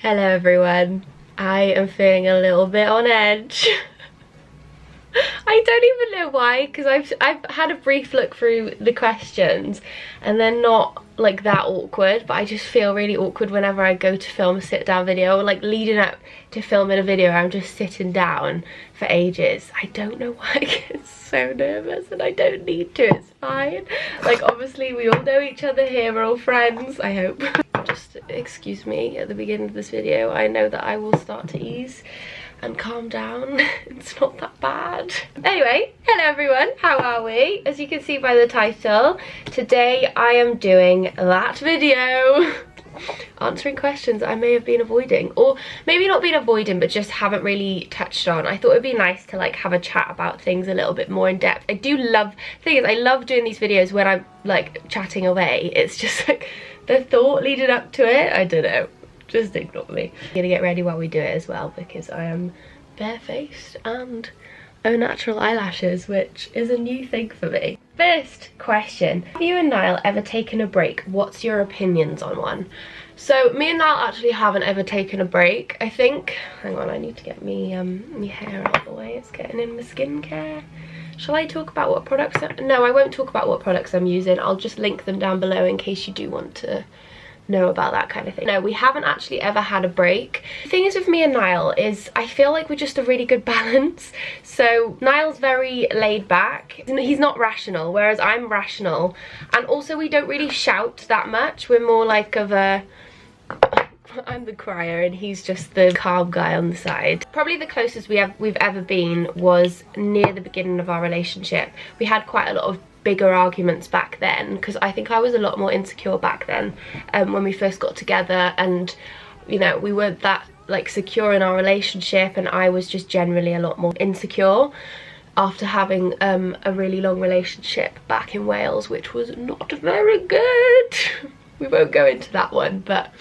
Hello everyone. I am feeling a little bit on edge. I don't even know why, because I've had a brief look through the questions and they're not like that awkward, but I just feel really awkward whenever I go to film a sit down video, or like leading up to filming a video I'm just sitting down for ages. I don't know why I get so nervous, and I don't need to, it's fine. Like obviously we all know each other here, we're all friends, I hope. Just excuse me at the beginning of this video. I know that I will start to ease and calm down. It's not that bad. Anyway, hello everyone, how are we? As you can see by the title, today I am doing that video. Answering questions I may have been avoiding, or maybe not been avoiding but just haven't really touched on. I thought it'd be nice to like have a chat about things a little bit more in depth. I do love, the thing is I love doing these videos when I'm like chatting away. It's just like the thought leading up to it, I don't know. Just ignore me. I'm gonna get ready while we do it as well, because I am barefaced and au natural eyelashes, which is a new thing for me. First question, have you and Niall ever taken a break? What's your opinions on one? So me and Niall actually haven't ever taken a break. I think, hang on, I need to get me my hair out of the way. It's getting in my skincare. Shall I talk about what products no, I won't talk about what products I'm using. I'll just link them down below in case you do want to know about that kind of thing. No, we haven't actually ever had a break. The thing is with me and Niall is I feel like we're just a really good balance. So Niall's very laid back. He's not rational, whereas I'm rational. And also we don't really shout that much. We're more like of a... I'm the crier and he's just the calm guy on the side. Probably the closest we've ever been was near the beginning of our relationship. We had quite a lot of bigger arguments back then, because I think I was a lot more insecure back then when we first got together, and you know, we weren't that like secure in our relationship, and I was just generally a lot more insecure after having a really long relationship back in Wales, which was not very good. We won't go into that one, but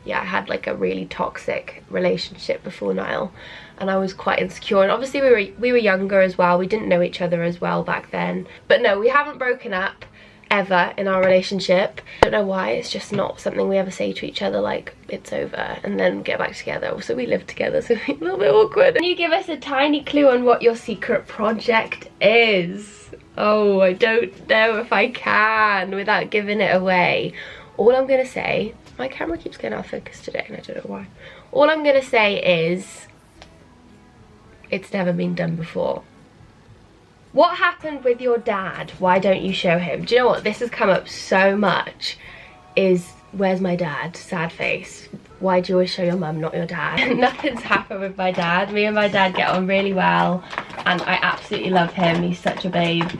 yeah, I had like a really toxic relationship before Niall, and I was quite insecure, and obviously we were younger as well. We didn't know each other as well back then. But no, we haven't broken up ever in our relationship. I don't know why, it's just not something we ever say to each other, like it's over and then get back together. Also we live together, so it's a little bit awkward. Can you give us a tiny clue on what your secret project is? Oh, I don't know if I can without giving it away. All I'm gonna say, my camera keeps getting out of focus today and I don't know why. All I'm gonna say is, it's never been done before. What happened with your dad? Why don't you show him? Do you know what? This has come up so much, is where's my dad? Sad face. Why do you always show your mum, not your dad? Nothing's happened with my dad. Me and my dad get on really well and I absolutely love him. He's such a babe.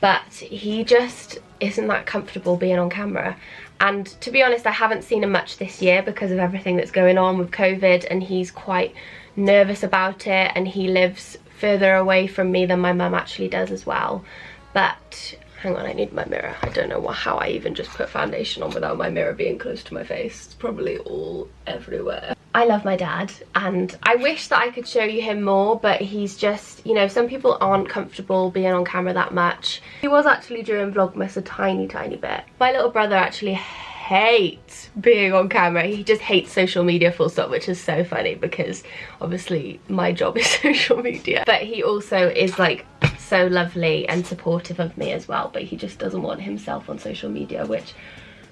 But he just isn't that comfortable being on camera. And to be honest, I haven't seen him much this year because of everything that's going on with COVID, and he's quite nervous about it, and he lives further away from me than my mum actually does as well. But hang on, I need my mirror. I don't know how I even just put foundation on without my mirror being close to my face. It's probably all everywhere. I love my dad and I wish that I could show you him more, but he's just, you know, some people aren't comfortable being on camera that much. He was actually during Vlogmas a tiny bit. My little brother actually hates being on camera. He just hates social media full stop, which is so funny because obviously my job is social media. But he also is like so lovely and supportive of me as well, but he just doesn't want himself on social media, which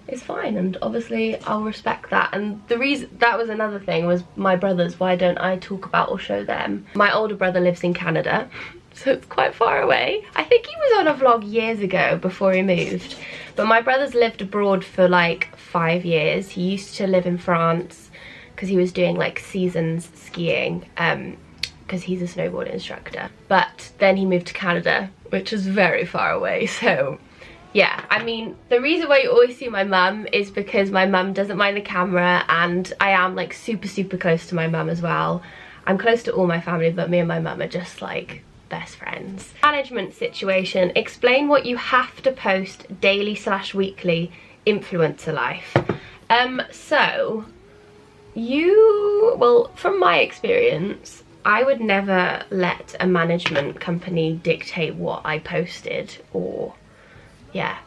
is fine, and obviously I'll respect that. And the reason, that was another thing, was my brothers. Why don't I talk about or show them? My older brother lives in Canada, so it's quite far away. I think he was on a vlog years ago before he moved, but my brother's lived abroad for like 5 years. He used to live in France because he was doing like seasons skiing, because he's a snowboard instructor, but then he moved to Canada, which is very far away. So yeah, I mean, the reason why you always see my mum is because my mum doesn't mind the camera, and I am like super close to my mum as well. I'm close to all my family, but me and my mum are just like best friends. Management situation. Explain what you have to post daily/weekly influencer life. So well, from my experience, I would never let a management company dictate what I posted, or yeah,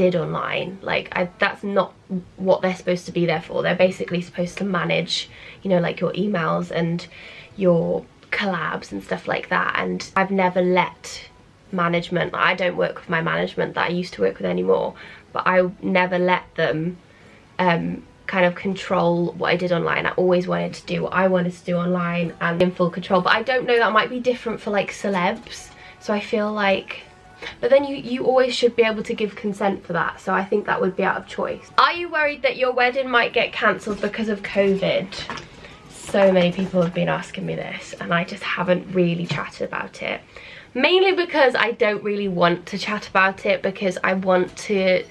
did online. Like, that's not what they're supposed to be there for. They're basically supposed to manage, you know, like your emails and your collabs and stuff like that. And I've never let management, I don't work with my management that I used to work with anymore, but I never let them kind of control what I did online. I always wanted to do what I wanted to do online and in full control. But I don't know, that might be different for like celebs. So I feel like, but then you always should be able to give consent for that. So I think that would be out of choice. Are you worried that your wedding might get cancelled because of COVID? So many people have been asking me this and I just haven't really chatted about it. Mainly because I don't really want to chat about it, because I want to,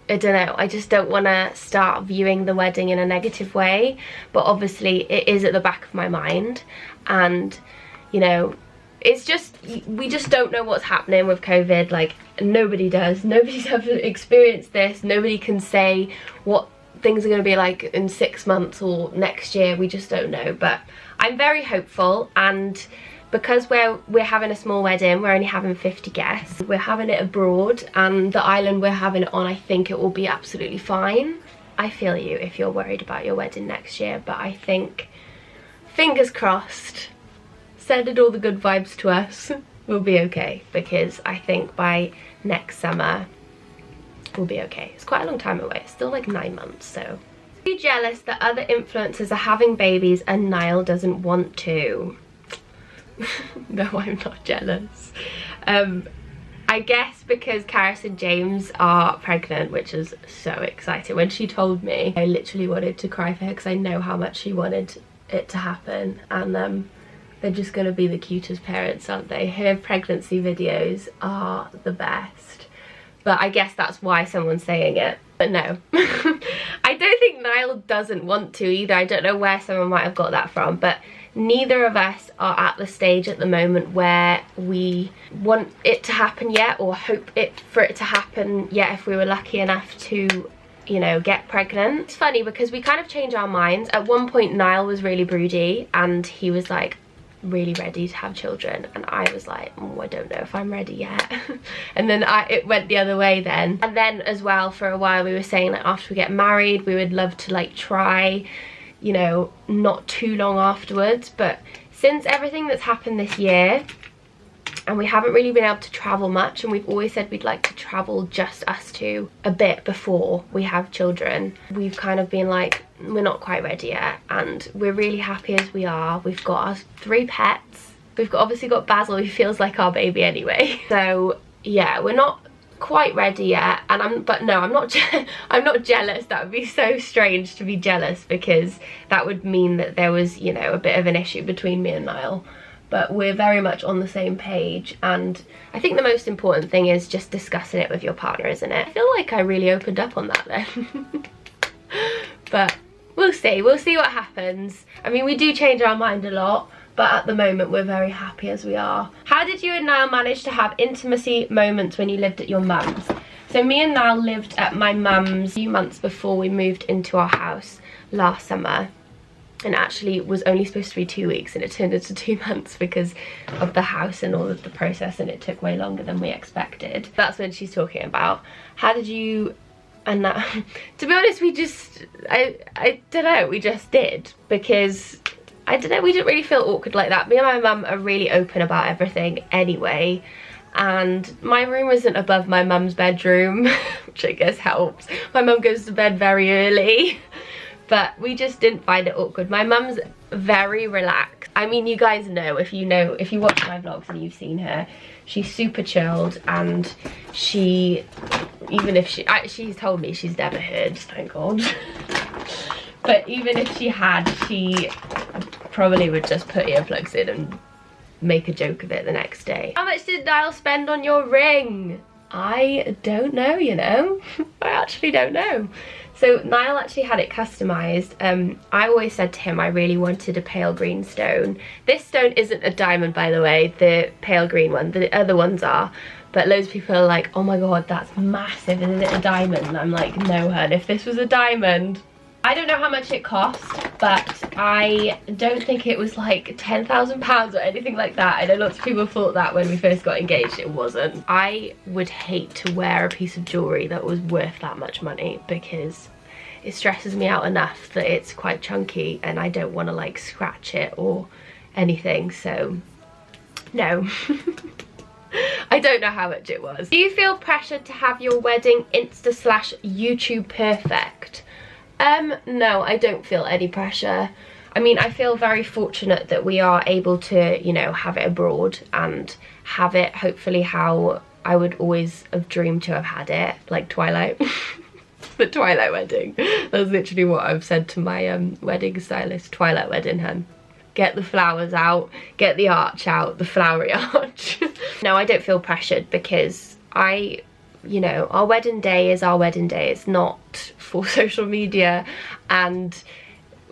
I don't know, I just don't want to start viewing the wedding in a negative way. But obviously it is at the back of my mind, and you know, it's just, we just don't know what's happening with COVID. Like, nobody does. Nobody's ever experienced this. Nobody can say what things are going to be like in 6 months or next year. We just don't know. But I'm very hopeful, and because we're having a small wedding, we're only having 50 guests. We're having it abroad, and the island we're having it on, I think it will be absolutely fine. I feel you if you're worried about your wedding next year, but I think, fingers crossed, sending all the good vibes to us, we'll be okay, because I think by next summer we'll be okay. It's quite a long time away. It's still like 9 months, so. Are you jealous that other influencers are having babies and Niall doesn't want to? No, I'm not jealous. I guess because Karis and James are pregnant, which is so exciting. When she told me, I literally wanted to cry for her, because I know how much she wanted it to happen. And they're just going to be the cutest parents, aren't they? Her pregnancy videos are the best. But I guess that's why someone's saying it. But no. I don't think Niall doesn't want to either. I don't know where someone might have got that from. But neither of us are at the stage at the moment where we want it to happen yet, or hope for it to happen yet if we were lucky enough to, you know, get pregnant. It's funny because we kind of change our minds. At one point Niall was really broody and he was like really ready to have children, and I was like, oh, I don't know if I'm ready yet. And then it went the other way then. And then as well, for a while we were saying that after we get married we would love to like try, you know, not too long afterwards. But since everything that's happened this year, and we haven't really been able to travel much, and we've always said we'd like to travel just us two a bit before we have children, we've kind of been like, we're not quite ready yet, and we're really happy as we are. We've got our 3 pets. We've obviously got Basil, who feels like our baby anyway. So yeah, we're not quite ready yet. And I'm not jealous. That would be so strange to be jealous, because that would mean that there was, you know, a bit of an issue between me and Niall. But we're very much on the same page, and I think the most important thing is just discussing it with your partner, isn't it? I feel like I really opened up on that then. But we'll see what happens. I mean, we do change our mind a lot, but at the moment we're very happy as we are. How did you and Niall manage to have intimacy moments when you lived at your mum's? So me and Niall lived at my mum's a few months before we moved into our house last summer. And actually it was only supposed to be 2 weeks, and it turned into 2 months because of the house and all of the process, and it took way longer than we expected. That's when she's talking about. How did you and that? To be honest, we just, I don't know, we just did, because I don't know, we didn't really feel awkward like that. Me and my mum are really open about everything anyway, and my room isn't above my mum's bedroom, which I guess helps. My mum goes to bed very early. But we just didn't find it awkward. My mum's very relaxed. I mean, you guys know, if you watch my vlogs and you've seen her, she's super chilled, and she, even if she's told me she's never heard, thank God. But even if she had, she probably would just put earplugs in and make a joke of it the next day. How much did Niall spend on your ring? I don't know, you know. I actually don't know. So Niall actually had it customised. I always said to him I really wanted a pale green stone. This stone isn't a diamond, by the way, the pale green one. The other ones are. But loads of people are like, oh my god, that's massive, isn't it a diamond? And I'm like, no hun, if this was a diamond, I don't know how much it cost, but I don't think it was like £10,000 or anything like that. I know lots of people thought that when we first got engaged. It wasn't. I would hate to wear a piece of jewellery that was worth that much money because it stresses me out enough that it's quite chunky and I don't want to like scratch it or anything, so no. I don't know how much it was. Do you feel pressured to have your wedding Insta/YouTube perfect? No, I don't feel any pressure. I mean, I feel very fortunate that we are able to, you know, have it abroad and have it hopefully how I would always have dreamed to have had it, like Twilight. The Twilight wedding. That's literally what I've said to my wedding stylist. Twilight wedding, hun. Get the flowers out, get the arch out, the flowery arch. No, I don't feel pressured because you know, our wedding day is our wedding day. It's not for social media, and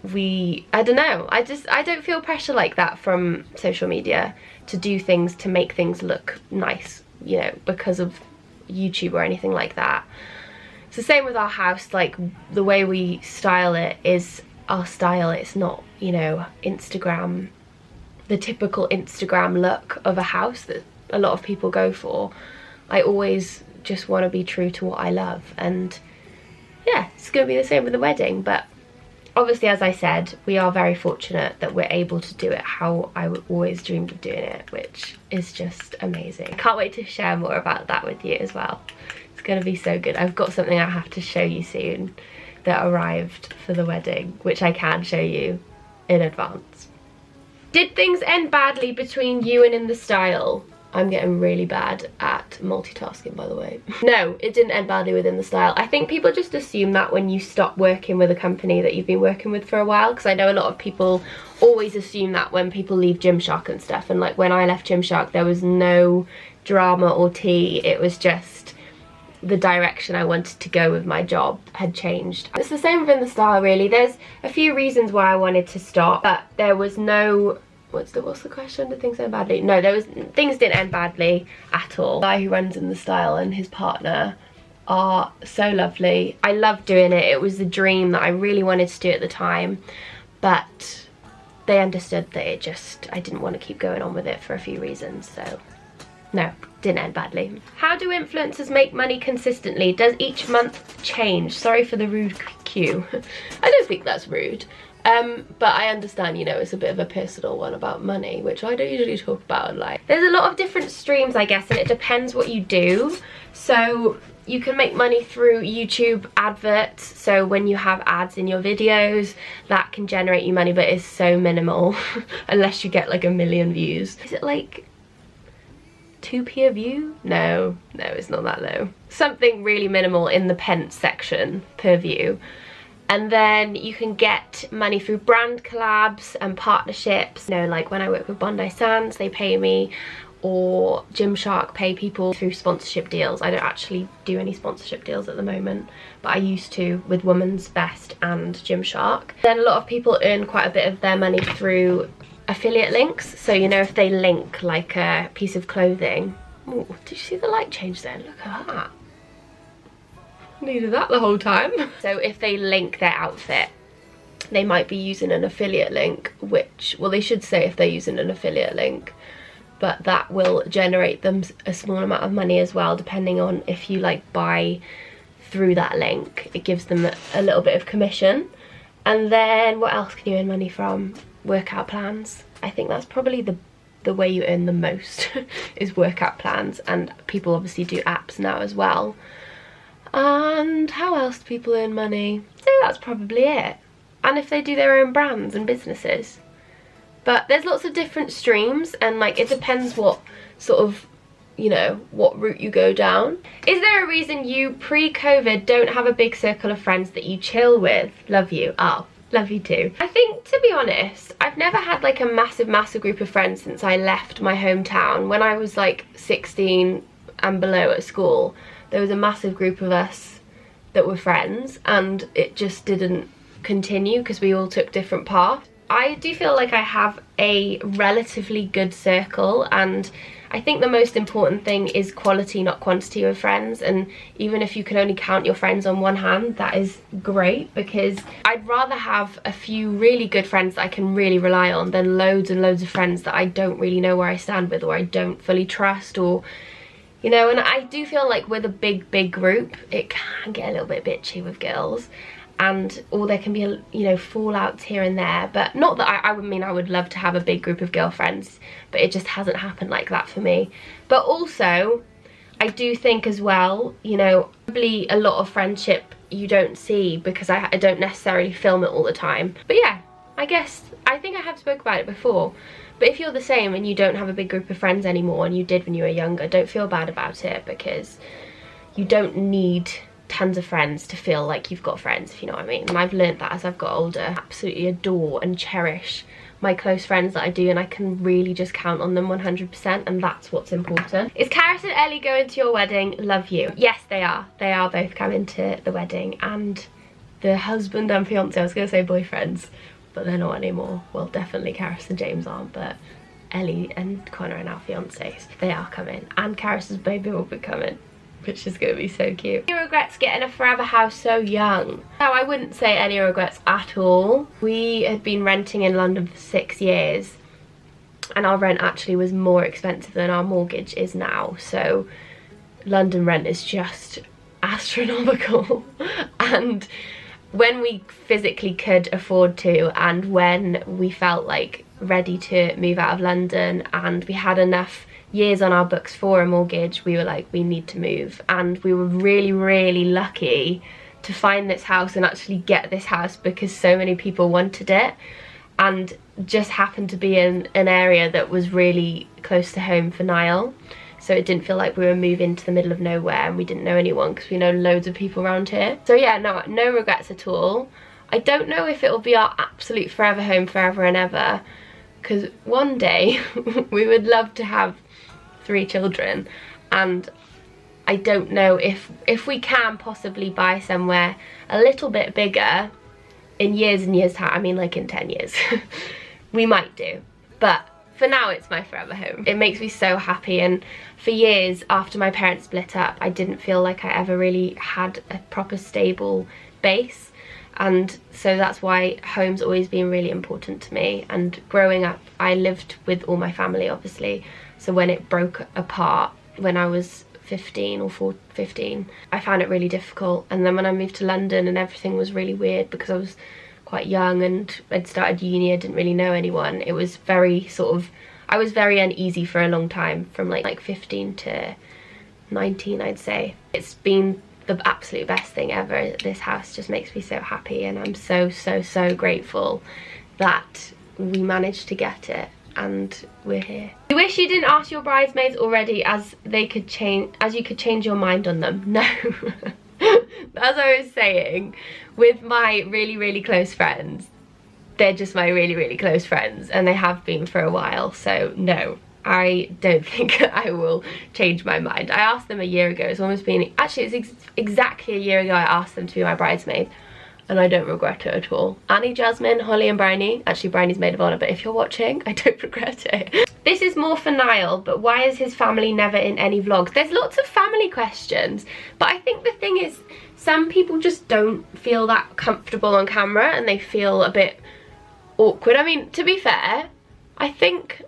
I don't know, I don't feel pressure like that from social media to do things to make things look nice, you know, because of YouTube or anything like that. It's the same with our house. Like, the way we style it is our style. It's not, you know, Instagram, the typical Instagram look of a house that a lot of people go for. I always just want to be true to what I love, and yeah, it's going to be the same with the wedding. But obviously, as I said, we are very fortunate that we're able to do it how I always dreamed of doing it, which is just amazing. I can't wait to share more about that with you as well. It's going to be so good. I've got something I have to show you soon that arrived for the wedding, which I can show you in advance. Did things end badly between you and In The Style? I'm getting really bad at multitasking, by the way. No, it didn't end badly with In The Style. I think people just assume that when you stop working with a company that you've been working with for a while, because I know a lot of people always assume that when people leave Gymshark and stuff, and like when I left Gymshark there was no drama or tea. It was just the direction I wanted to go with my job had changed. It's the same with In The Style, really. There's a few reasons why I wanted to stop, but there was no... What's the question? Did things end badly? No, things didn't end badly at all. The guy who runs In The Style and his partner are so lovely. I love doing it. It was the dream that I really wanted to do at the time, but they understood that I didn't want to keep going on with it for a few reasons, so no, didn't end badly. How do influencers make money consistently? Does each month change? Sorry for the rude cue. I don't think that's rude. But I understand, you know, it's a bit of a personal one about money, which I don't usually talk about online. There's a lot of different streams, I guess, and it depends what you do. So you can make money through YouTube adverts. So when you have ads in your videos, that can generate you money, but it's so minimal unless you get like 1 million views. Is it like 2p a view? No, it's not that low. Something really minimal in the pence section per view. And then you can get money through brand collabs and partnerships. You know, like when I work with Bondi Sands, they pay me, or Gymshark pay people through sponsorship deals. I don't actually do any sponsorship deals at the moment, but I used to with Woman's Best and Gymshark. Then a lot of people earn quite a bit of their money through affiliate links. So, you know, if they link like a piece of clothing. Ooh, did you see the light change then? Look at that. Needed that the whole time. So if they link their outfit, they might be using an affiliate link, which, well, they should say if they're using an affiliate link, but that will generate them a small amount of money as well, depending on if you like buy through that link. It gives them a little bit of commission. And then what else can you earn money from? Workout plans. I think that's probably the way you earn the most is workout plans, and people obviously do apps now as well. And how else do people earn money? So that's probably it. And if they do their own brands and businesses. But there's lots of different streams, and like it depends what sort of, you know, what route you go down. Is there a reason you pre-COVID don't have a big circle of friends that you chill with? Love you. Oh, love you too. I think, to be honest, I've never had like a massive group of friends since I left my hometown. When I was like 16 and below at school, there was a massive group of us that were friends, and it just didn't continue because we all took different paths. I do feel like I have a relatively good circle, and I think the most important thing is quality, not quantity of friends. And even if you can only count your friends on one hand, that is great, because I'd rather have a few really good friends that I can really rely on than loads and loads of friends that I don't really know where I stand with, or I don't fully trust, or, you know. And I do feel like with a big group, it can get a little bit bitchy with girls, or there can be, you know, fallouts here and there. But not that I would mean I would love to have a big group of girlfriends, but it just hasn't happened like that for me. But also, I do think as well, you know, probably a lot of friendship you don't see because I don't necessarily film it all the time. But yeah, I think I have spoke about it before. But if you're the same and you don't have a big group of friends anymore, and you did when you were younger, don't feel bad about it, because you don't need tons of friends to feel like you've got friends, if you know what I mean. And I've learnt that as I've got older. I absolutely adore and cherish my close friends that I do, and I can really just count on them 100%, and that's what's important. Is Karis and Ellie going to your wedding? Love you. Yes, they are. They are both coming to the wedding, and the husband and fiance, I was going to say boyfriends, but they're not anymore. Well, definitely Karis and James aren't, but Ellie and Connor are now fiancés. They are coming, and Karis's baby will be coming, which is going to be so cute. Any regrets getting a forever house so young? No, I wouldn't say any regrets at all. We had been renting in London for 6 years, and our rent actually was more expensive than our mortgage is now. So London rent is just astronomical. And when we physically could afford to, and when we felt like ready to move out of London and we had enough years on our books for a mortgage, we were like, we need to move. And we were really lucky to find this house and actually get this house, because so many people wanted it, and just happened to be in an area that was really close to home for Niall, so it didn't feel like we were moving to the middle of nowhere and we didn't know anyone, because we know loads of people around here. So yeah, no regrets at all. I don't know if it will be our absolute forever home forever and ever, because one day we would love to have 3 children, and I don't know if we can possibly buy somewhere a little bit bigger in years and years time. I mean, like in 10 years. We might do, but for now it's my forever home. It makes me so happy, and for years after my parents split up, I didn't feel like I ever really had a proper stable base, and so that's why home's always been really important to me. And growing up, I lived with all my family, obviously, so when it broke apart when I was 15 or 15, I found it really difficult. And then when I moved to London, and everything was really weird because I was quite young and I'd started uni, I didn't really know anyone. It was very I was very uneasy for a long time, from like 15 to 19, I'd say. It's been the absolute best thing ever. This house just makes me so happy, and I'm so grateful that we managed to get it and we're here. You wish you didn't ask your bridesmaids already, as you could change your mind on them. No. As I was saying, with my really close friends, they're just my really close friends, and they have been for a while, so no, I don't think I will change my mind. I asked them a year ago. It's almost been, actually it's exactly a year ago I asked them to be my bridesmaid, and I don't regret it at all. Annie, Jasmine, Holly and Bryony. Actually Bryony's maid of honour, but if you're watching, I don't regret it. This is more for Niall, but why is his family never in any vlogs? There's lots of family questions, but I think the thing is, some people just don't feel that comfortable on camera and they feel a bit awkward. I mean, to be fair, I think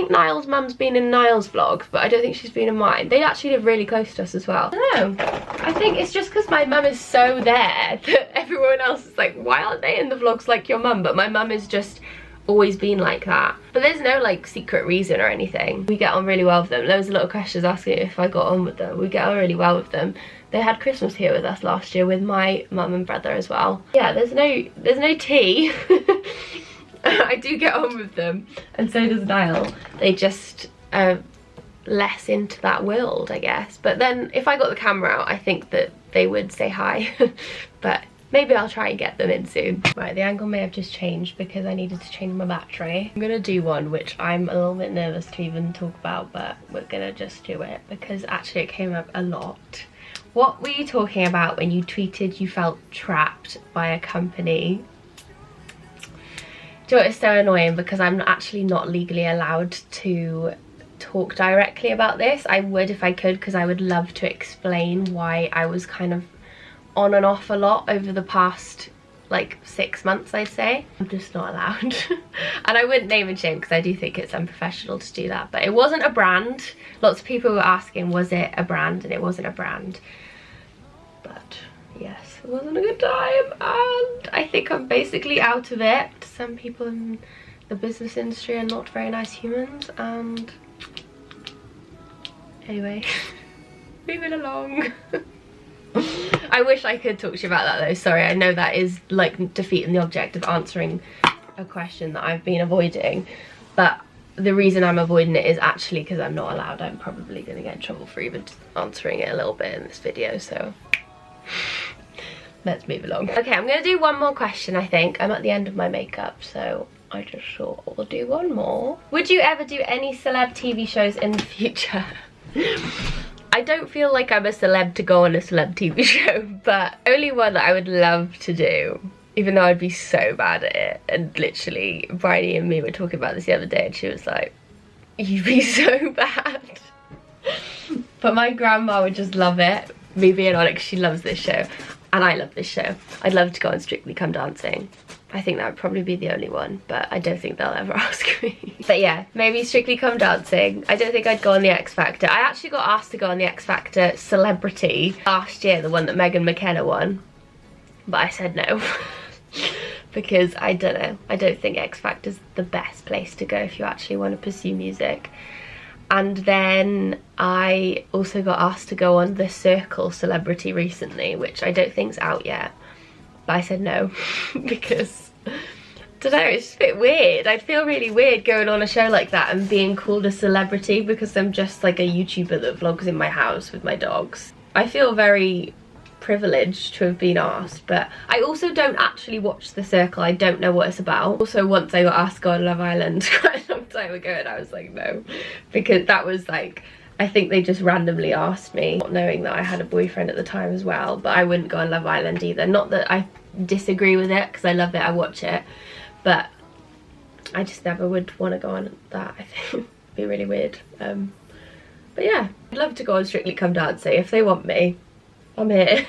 Niall's mum's been in Niall's vlogs, but I don't think she's been in mine. They actually live really close to us as well. I don't know. I think it's just because my mum is so there that everyone else is like, why aren't they in the vlogs like your mum? But my mum is just always been like that. But there's no like secret reason or anything. We get on really well with them. There was a lot of questions asking if I got on with them. We get on really well with them. They had Christmas here with us last year with my mum and brother as well. Yeah, there's no tea. I do get on with them, and so does Niall. They just are less into that world, I guess. But then if I got the camera out, I think that they would say hi. But maybe I'll try and get them in soon. Right, the angle may have just changed because I needed to change my battery. I'm gonna do one which I'm a little bit nervous to even talk about, but we're gonna just do it because actually it came up a lot. What were you talking about when you tweeted you felt trapped by a company? Do you know what, it's so annoying because I'm actually not legally allowed to talk directly about this. I would if I could, because I would love to explain why I was kind of on and off a lot over the past like 6 months, I'd say. I'm just not allowed. And I wouldn't name and shame, because I do think it's unprofessional to do that, but it wasn't a brand. Lots of people were asking, was it a brand? And it wasn't a brand. But yes, it wasn't a good time, and I think I'm basically out of it. Some people in the business industry are not very nice humans, and anyway, moving along. I wish I could talk to you about that though. Sorry, I know that is like defeating the object of answering a question that I've been avoiding, but the reason I'm avoiding it is actually because I'm not allowed. I'm probably going to get in trouble for even answering it a little bit in this video, so let's move along. Okay, I'm going to do one more question, I think. I'm at the end of my makeup, so I just thought we'll do one more. Would you ever do any celeb TV shows in the future? I don't feel like I'm a celeb to go on a celeb TV show, but only one that I would love to do, even though I'd be so bad at it. And literally, Bridie and me were talking about this the other day, and she was like, you'd be so bad. But my grandma would just love it. Me being on it, 'cause she loves this show. And I love this show. I'd love to go on Strictly Come Dancing. I think that would probably be the only one, but I don't think they'll ever ask me. But yeah, maybe Strictly Come Dancing. I don't think I'd go on the X Factor. I actually got asked to go on the X Factor Celebrity last year, the one that Megan McKenna won. But I said no. Because I don't know. I don't think X Factor's the best place to go if you actually want to pursue music. And then I also got asked to go on The Circle Celebrity recently, which I don't think's out yet. But I said no, because, I don't know, it's just a bit weird. I'd feel really weird going on a show like that and being called a celebrity because I'm just like a YouTuber that vlogs in my house with my dogs. I feel very privileged to have been asked, but I also don't actually watch The Circle. I don't know what it's about. Also, once I got asked to go on Love Island quite a long time ago, and I was like, no, because that was like, I think they just randomly asked me, not knowing that I had a boyfriend at the time as well. But I wouldn't go on Love Island either. Not that I disagree with it, because I love it, I watch it, but I just never would want to go on that. I think it'd be really weird. But yeah, I'd love to go on Strictly Come Dancing. If they want me, I'm here.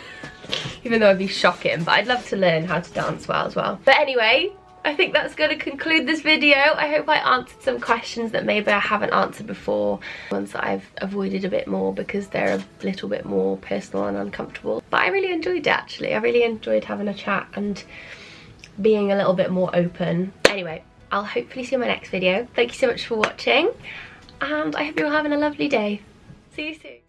Even though I'd be shocking, but I'd love to learn how to dance well as well. But anyway, I think that's going to conclude this video. I hope I answered some questions that maybe I haven't answered before, ones that I've avoided a bit more because they're a little bit more personal and uncomfortable. But I really enjoyed it, actually. I really enjoyed having a chat and being a little bit more open. Anyway, I'll hopefully see you in my next video. Thank you so much for watching, and I hope you're having a lovely day. See you soon.